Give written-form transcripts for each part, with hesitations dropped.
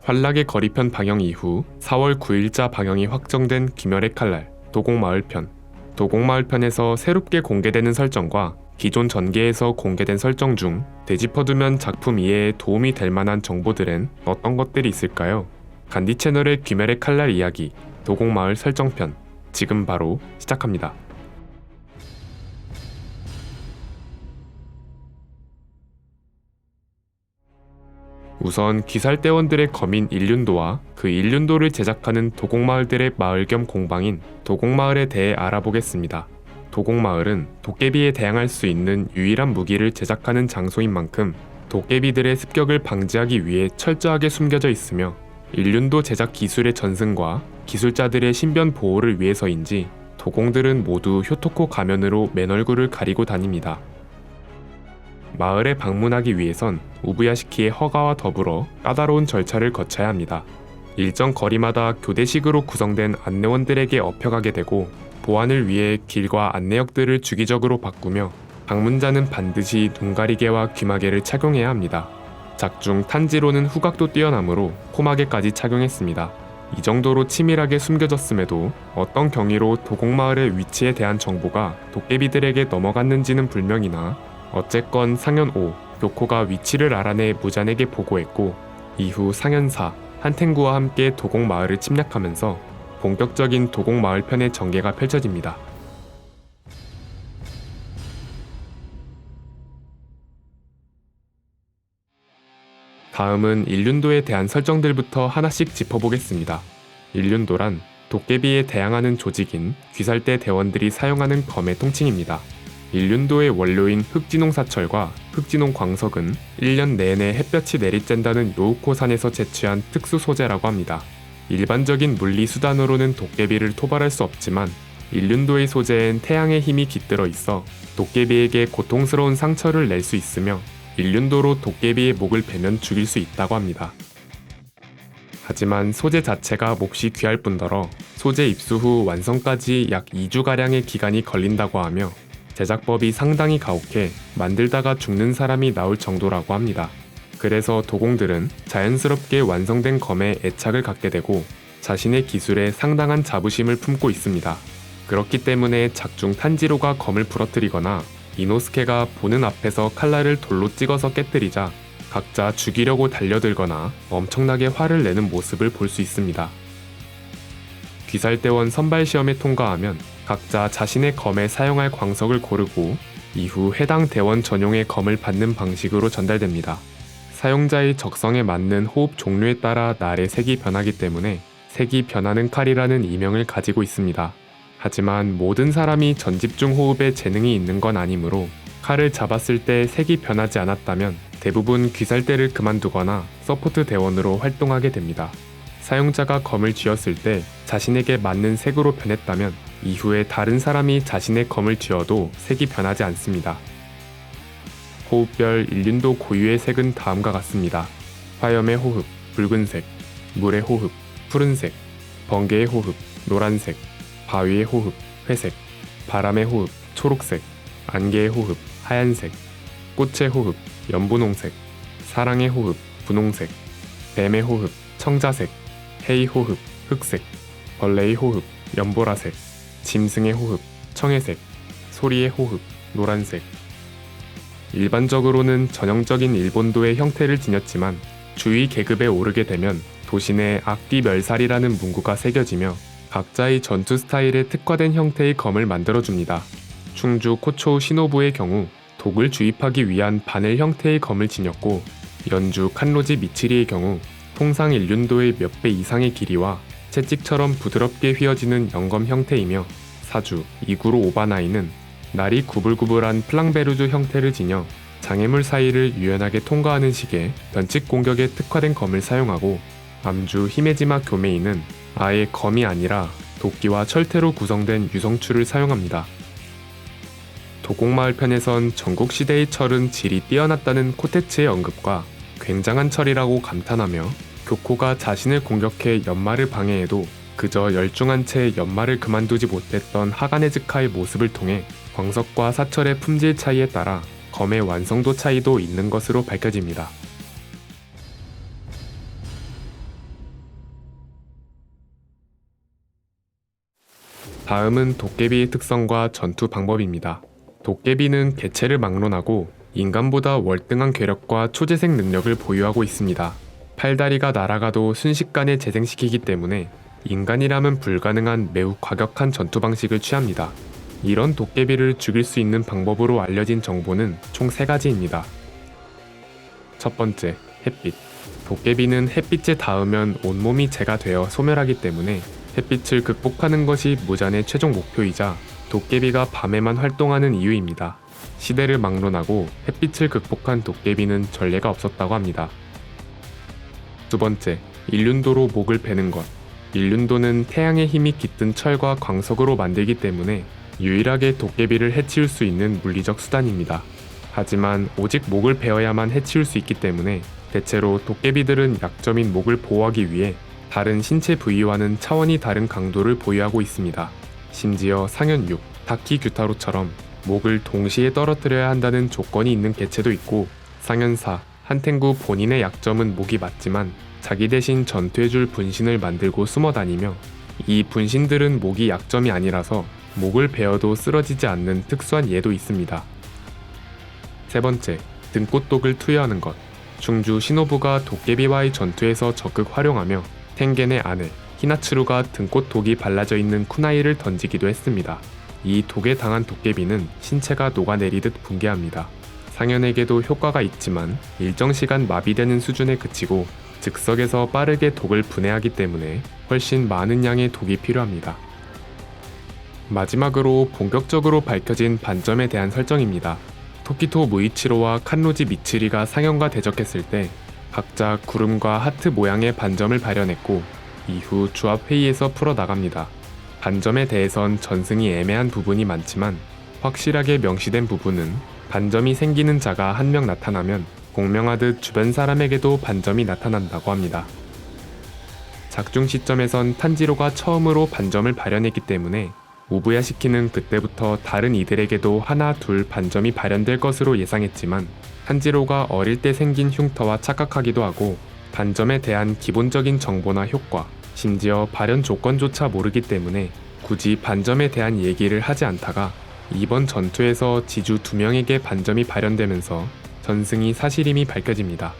환락의 거리편 방영 이후 4월 9일자 방영이 확정된 귀멸의 칼날 도곡마을편. 도곡마을편에서 새롭게 공개되는 설정과 기존 전개에서 공개된 설정 중 되짚어두면 작품 이해에 도움이 될 만한 정보들은 어떤 것들이 있을까요? 간디 채널의 귀멸의 칼날 이야기 도곡마을 설정편 지금 바로 시작합니다. 우선 귀살대원들의 검인 일륜도와 그 일륜도를 제작하는 도곡마을들의 마을 겸 공방인 도곡마을에 대해 알아보겠습니다. 도곡마을은 도깨비에 대항할 수 있는 유일한 무기를 제작하는 장소인 만큼 도깨비들의 습격을 방지하기 위해 철저하게 숨겨져 있으며 일륜도 제작 기술의 전승과 기술자들의 신변 보호를 위해서인지 도공들은 모두 효토코 가면으로 맨 얼굴을 가리고 다닙니다. 마을에 방문하기 위해선 우부야시키의 허가와 더불어 까다로운 절차를 거쳐야 합니다. 일정 거리마다 교대식으로 구성된 안내원들에게 업혀가게 되고 보안을 위해 길과 안내역들을 주기적으로 바꾸며 방문자는 반드시 눈가리개와 귀마개를 착용해야 합니다. 작중 탄지로는 후각도 뛰어나므로 코마개까지 착용했습니다. 이 정도로 치밀하게 숨겨졌음에도 어떤 경위로 도곡마을의 위치에 대한 정보가 도깨비들에게 넘어갔는지는 불명이나 어쨌건 상현 5, 교코가 위치를 알아내 무잔에게 보고했고 이후 상현 4, 한탱구와 함께 도곡마을을 침략하면서 본격적인 도곡마을편의 전개가 펼쳐집니다. 다음은 일륜도에 대한 설정들부터 하나씩 짚어보겠습니다. 일륜도란 도깨비에 대항하는 조직인 귀살대 대원들이 사용하는 검의 통칭입니다. 일륜도의 원료인 흑진홍사철과 흑진홍광석은 1년 내내 햇볕이 내리쬐다는 요우코산에서 채취한 특수 소재라고 합니다. 일반적인 물리 수단으로는 도깨비를 토벌할 수 없지만 일륜도의 소재엔 태양의 힘이 깃들어 있어 도깨비에게 고통스러운 상처를 낼 수 있으며 일륜도로 도깨비의 목을 베면 죽일 수 있다고 합니다. 하지만 소재 자체가 몹시 귀할 뿐더러 소재 입수 후 완성까지 약 2주가량의 기간이 걸린다고 하며 제작법이 상당히 가혹해 만들다가 죽는 사람이 나올 정도라고 합니다. 그래서 도공들은 자연스럽게 완성된 검에 애착을 갖게 되고 자신의 기술에 상당한 자부심을 품고 있습니다. 그렇기 때문에 작중 탄지로가 검을 부러뜨리거나 이노스케가 보는 앞에서 칼날을 돌로 찍어서 깨뜨리자 각자 죽이려고 달려들거나 엄청나게 화를 내는 모습을 볼 수 있습니다. 귀살대원 선발시험에 통과하면 각자 자신의 검에 사용할 광석을 고르고 이후 해당 대원 전용의 검을 받는 방식으로 전달됩니다. 사용자의 적성에 맞는 호흡 종류에 따라 날의 색이 변하기 때문에 색이 변하는 칼이라는 이명을 가지고 있습니다. 하지만 모든 사람이 전집중 호흡에 재능이 있는 건 아니므로 칼을 잡았을 때 색이 변하지 않았다면 대부분 귀살대를 그만두거나 서포트 대원으로 활동하게 됩니다. 사용자가 검을 쥐었을 때 자신에게 맞는 색으로 변했다면 이후에 다른 사람이 자신의 검을 쥐어도 색이 변하지 않습니다. 호흡별 일륜도 고유의 색은 다음과 같습니다. 화염의 호흡, 붉은색, 물의 호흡, 푸른색, 번개의 호흡, 노란색, 바위의 호흡, 회색, 바람의 호흡, 초록색, 안개의 호흡, 하얀색, 꽃의 호흡, 연분홍색, 사랑의 호흡, 분홍색, 뱀의 호흡, 청자색, 해의 호흡, 흑색, 벌레의 호흡, 연보라색, 짐승의 호흡, 청회색, 소리의 호흡, 노란색. 일반적으로는 전형적인 일본도의 형태를 지녔지만 주위 계급에 오르게 되면 도시 내 악귀 멸살이라는 문구가 새겨지며 각자의 전투 스타일에 특화된 형태의 검을 만들어줍니다. 충주 코초우 시노부의 경우 독을 주입하기 위한 바늘 형태의 검을 지녔고 연주 칸로지 미치리의 경우 통상 일륜도의 몇 배 이상의 길이와 채찍처럼 부드럽게 휘어지는 영검 형태이며 사주 이구로 오바나이는 날이 구불구불한 플랑베르주 형태를 지녀 장애물 사이를 유연하게 통과하는 식의 변칙 공격에 특화된 검을 사용하고 암주 히메지마 교메이는 아예 검이 아니라 도끼와 철퇴로 구성된 유성추를 사용합니다. 도곡마을 편에선 전국시대의 철은 질이 뛰어났다는 코테츠의 언급과 굉장한 철이라고 감탄하며 교코가 자신을 공격해 연마를 방해해도 그저 열중한 채 연마를 그만두지 못했던 하가네즈카의 모습을 통해 광석과 사철의 품질 차이에 따라 검의 완성도 차이도 있는 것으로 밝혀집니다. 다음은 도깨비의 특성과 전투 방법입니다. 도깨비는 개체를 막론하고 인간보다 월등한 괴력과 초재생 능력을 보유하고 있습니다. 팔다리가 날아가도 순식간에 재생시키기 때문에 인간이라면 불가능한 매우 과격한 전투 방식을 취합니다. 이런 도깨비를 죽일 수 있는 방법으로 알려진 정보는 총 3가지입니다. 첫 번째, 햇빛. 도깨비는 햇빛에 닿으면 온몸이 재가 되어 소멸하기 때문에 햇빛을 극복하는 것이 무잔의 최종 목표이자 도깨비가 밤에만 활동하는 이유입니다. 시대를 막론하고 햇빛을 극복한 도깨비는 전례가 없었다고 합니다. 두 번째, 일륜도로 목을 베는 것. 일륜도는 태양의 힘이 깃든 철과 광석으로 만들기 때문에 유일하게 도깨비를 해치울 수 있는 물리적 수단입니다. 하지만 오직 목을 베어야만 해치울 수 있기 때문에 대체로 도깨비들은 약점인 목을 보호하기 위해 다른 신체 부위와는 차원이 다른 강도를 보유하고 있습니다. 심지어 상현육, 다키규타로처럼 목을 동시에 떨어뜨려야 한다는 조건이 있는 개체도 있고, 상현사, 한탱구 본인의 약점은 목이 맞지만 자기 대신 전투해줄 분신을 만들고 숨어다니며, 이 분신들은 목이 약점이 아니라서 목을 베어도 쓰러지지 않는 특수한 예도 있습니다. 세 번째, 등꽃독을 투여하는 것. 충주 시노부가 도깨비와의 전투에서 적극 활용하며 텐겐의 아내 히나츠루가 등꽃독이 발라져 있는 쿠나이를 던지기도 했습니다. 이 독에 당한 도깨비는 신체가 녹아내리듯 붕괴합니다. 상현에게도 효과가 있지만 일정 시간 마비되는 수준에 그치고 즉석에서 빠르게 독을 분해하기 때문에 훨씬 많은 양의 독이 필요합니다. 마지막으로 본격적으로 밝혀진 반점에 대한 설정입니다. 토키토 무이치로와 칸로지 미츠리가 상현과 대적했을 때 각자 구름과 하트 모양의 반점을 발현했고, 이후 조합 회의에서 풀어나갑니다. 반점에 대해선 전승이 애매한 부분이 많지만 확실하게 명시된 부분은 반점이 생기는 자가 한 명 나타나면 공명하듯 주변 사람에게도 반점이 나타난다고 합니다. 작중 시점에선 탄지로가 처음으로 반점을 발현했기 때문에 우부야시키는 그때부터 다른 이들에게도 하나 둘 반점이 발현될 것으로 예상했지만, 탄지로가 어릴 때 생긴 흉터와 착각하기도 하고 반점에 대한 기본적인 정보나 효과, 심지어 발현 조건조차 모르기 때문에 굳이 반점에 대한 얘기를 하지 않다가 이번 전투에서 지주 2명에게 반점이 발현되면서 전승이 사실임이 밝혀집니다.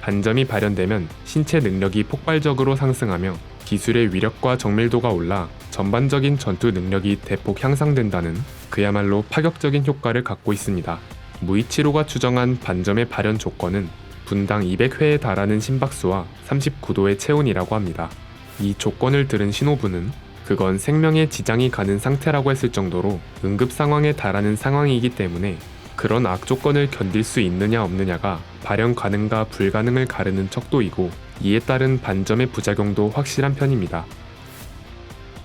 반점이 발현되면 신체 능력이 폭발적으로 상승하며 기술의 위력과 정밀도가 올라 전반적인 전투 능력이 대폭 향상된다는 그야말로 파격적인 효과를 갖고 있습니다. 무이치로가 추정한 반점의 발현 조건은 분당 200회에 달하는 심박수와 39도의 체온이라고 합니다. 이 조건을 들은 시노부는 그건 생명에 지장이 가는 상태라고 했을 정도로 응급 상황에 달하는 상황이기 때문에 그런 악조건을 견딜 수 있느냐 없느냐가 발현 가능과 불가능을 가르는 척도이고, 이에 따른 반점의 부작용도 확실한 편입니다.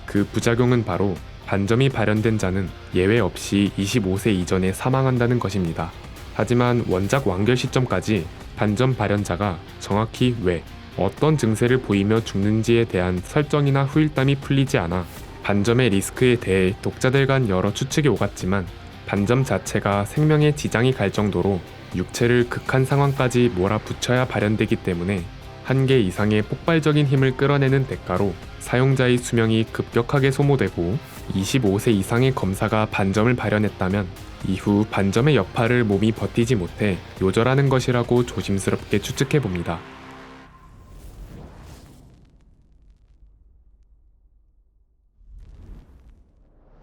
그 부작용은 바로 반점이 발현된 자는 예외 없이 25세 이전에 사망한다는 것입니다. 하지만 원작 완결 시점까지 반점 발현자가 정확히 왜, 어떤 증세를 보이며 죽는지에 대한 설정이나 후일담이 풀리지 않아 반점의 리스크에 대해 독자들 간 여러 추측이 오갔지만, 반점 자체가 생명에 지장이 갈 정도로 육체를 극한 상황까지 몰아붙여야 발현되기 때문에 한계 이상의 폭발적인 힘을 끌어내는 대가로 사용자의 수명이 급격하게 소모되고, 25세 이상의 검사가 반점을 발현했다면 이후 반점의 여파를 몸이 버티지 못해 요절하는 것이라고 조심스럽게 추측해봅니다.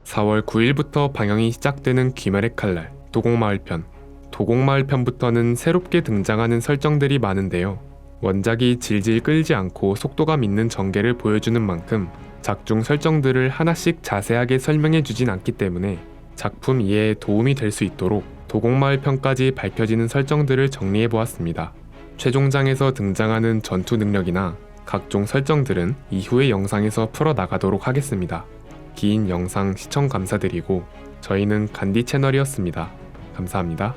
(4월 9일부터) 방영이 시작되는 귀멸의 칼날 도곡마을편. 도곡마을편부터는 새롭게 등장하는 설정들이 많은데요. 원작이 질질 끌지 않고 속도감 있는 전개를 보여주는 만큼 작중 설정들을 하나씩 자세하게 설명해주진 않기 때문에 작품 이해에 도움이 될 수 있도록 도곡마을편까지 밝혀지는 설정들을 정리해보았습니다. 최종장에서 등장하는 전투 능력이나 각종 설정들은 이후의 영상에서 풀어나가도록 하겠습니다. 긴 영상 시청 감사드리고, 저희는 간디 채널이었습니다. 감사합니다.